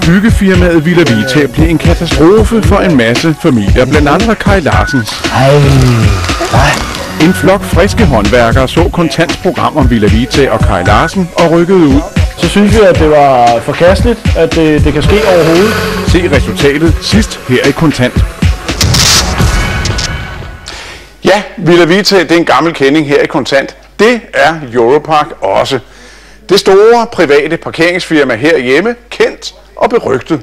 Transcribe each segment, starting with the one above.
Byggefirmaet Villa Vita blev en katastrofe for en masse familier, blandt andre Kaj Larsens. En flok friske håndværkere så Kontants program om Villa Vita og Kaj Larsen og rykkede ud. Så synes vi, at det var forkasteligt, at det kan ske overhovedet. Se resultatet sidst her i Kontant. Ja, Villa Vita, det er en gammel kending her i Kontant. Det er Europark også. Det store private parkeringsfirma herhjemme, kendt og berygtet.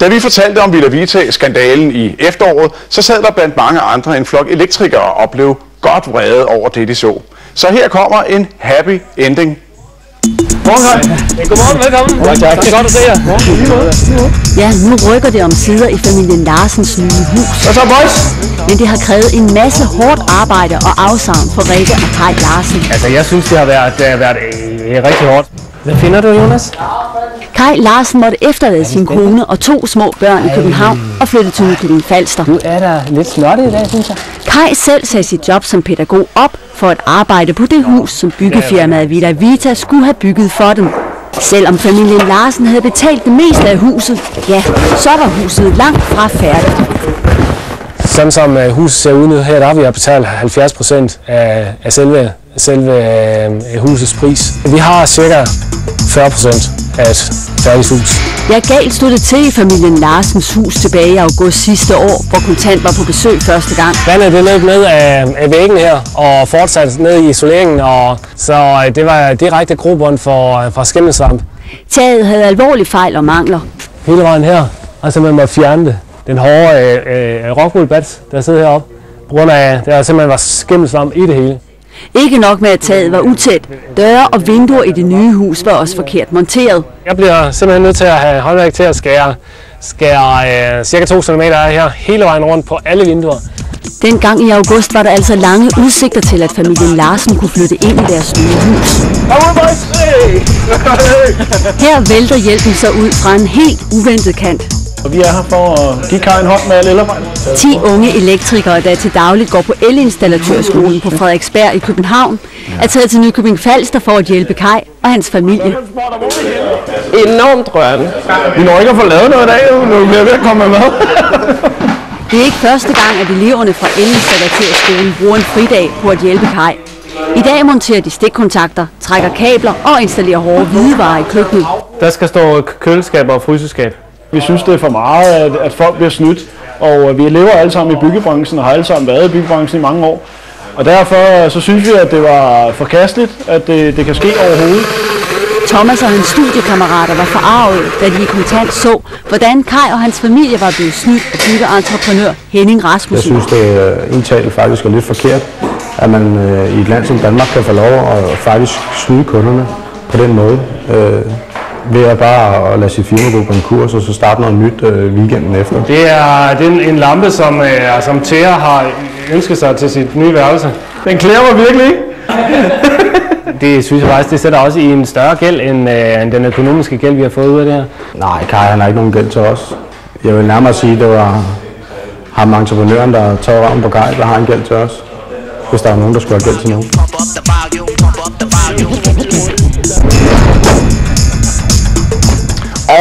Da vi fortalte om Villa Vita-skandalen i efteråret, så sad der blandt mange andre en flok elektrikere og blev godt vrede over det, de så. Så her kommer en happy ending. Godmorgen, velkommen. Det er godt at se jer. Ja, nu rykker det om sider i familien Larsens nye hus. Hvad så, boys? Men det har krævet en masse hårdt arbejde og afsavn for Rikke og Kaj Larsen. Altså, jeg synes, det har været rigtig hårdt. Hvad finder du, Jonas? Kaj Larsen måtte efterlade sin kone og 2 små børn i København og flytte til Nykøbing Falster. Du er da lidt snottet i dag, synes jeg. Kaj selv sagde sit job som pædagog op for at arbejde på det hus, som byggefirmaet Villa Vita skulle have bygget for dem. Selvom familien Larsen havde betalt det meste af huset, ja, så var huset langt fra færdigt. Sådan som huset ser ud nu her, der har vi betalt 70% af selve husets pris. Vi har cirka 40% af et færdigt hus. Ja, galt stod det til i familien Larsens hus tilbage i august sidste år, hvor Kontant var på besøg første gang. Vandet det løb ned af væggen her og fortsatte ned i isoleringen, og så det var direkte grobund for skimmelsvamp. Taget havde alvorlige fejl og mangler. Hele vejen her, og så man måtte fjerne det. Den hårde rockwoolbat, der sidder heroppe, på grund af, der simpelthen var skimmelsvamp i det hele. Ikke nok med, at taget var utæt. Døre og vinduer i det nye hus var også forkert monteret. Jeg bliver simpelthen nødt til at have håndværk til at skære cirka 2 cm her hele vejen rundt på alle vinduer. Dengang i august var der altså lange udsigter til, at familien Larsen kunne flytte ind i deres nye hus. Her vælter hjælpen så ud fra en helt uventet kant. Og vi er her for at give Kaj en hånd med alle elarbejde. 10 unge elektrikere, der til dagligt går på elinstallatørskolen på Frederiksberg i København, er taget til Nykøbing Falster for at hjælpe Kaj og hans familie. Enormt rørende. Vi når ikke at få lavet noget i dag, nu bliver ved at komme med mad. Det er ikke første gang, at eleverne fra elinstallatørskolen bruger en fridag på at hjælpe Kaj. I dag monterer de stikkontakter, trækker kabler og installerer hårde hvidevarer i køkkenet. Der skal stå køleskab og fryseskab. Vi synes, det er for meget, at folk bliver snydt, og vi lever alle sammen i byggebranchen og har alle sammen været i byggebranchen i mange år. Og derfor så synes vi, at det var forkasteligt, at det kan ske overhovedet. Thomas og hans studiekammerater var forarvet, da de i Kontant så, hvordan Kaj og hans familie var blevet snydt af byggeentreprenør Henning Rasmussen. Jeg synes, det er indtalt faktisk er lidt forkert, at man i et land som Danmark kan få lov at faktisk snyde kunderne på den måde. Ved at bare at lade sit firma gå konkurs og så starte noget nyt weekenden efter. Det er en lampe, som Thea har ønsket sig til sit nye værelse. Den klæder mig virkelig, ikke? Det synes jeg faktisk, det sætter også i en større gæld end den økonomiske gæld, vi har fået ud af det her. Nej, Kaj han har ikke nogen gæld til os. Jeg vil nærmere sige, at det var ham entreprenøren, der tager røven på Kaj, der har en gæld til os. Hvis der er nogen, der skulle have gæld til nogen.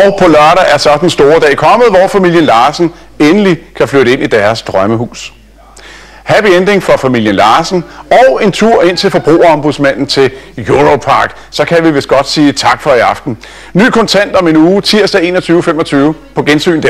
Og på lørdag er så den store dag kommet, hvor familien Larsen endelig kan flytte ind i deres drømmehus. Happy ending for familien Larsen og en tur ind til forbrugerombudsmanden til Europark. Så kan vi vist godt sige tak for i aften. Ny Kontant om en uge, tirsdag 21.25. På gensyn der.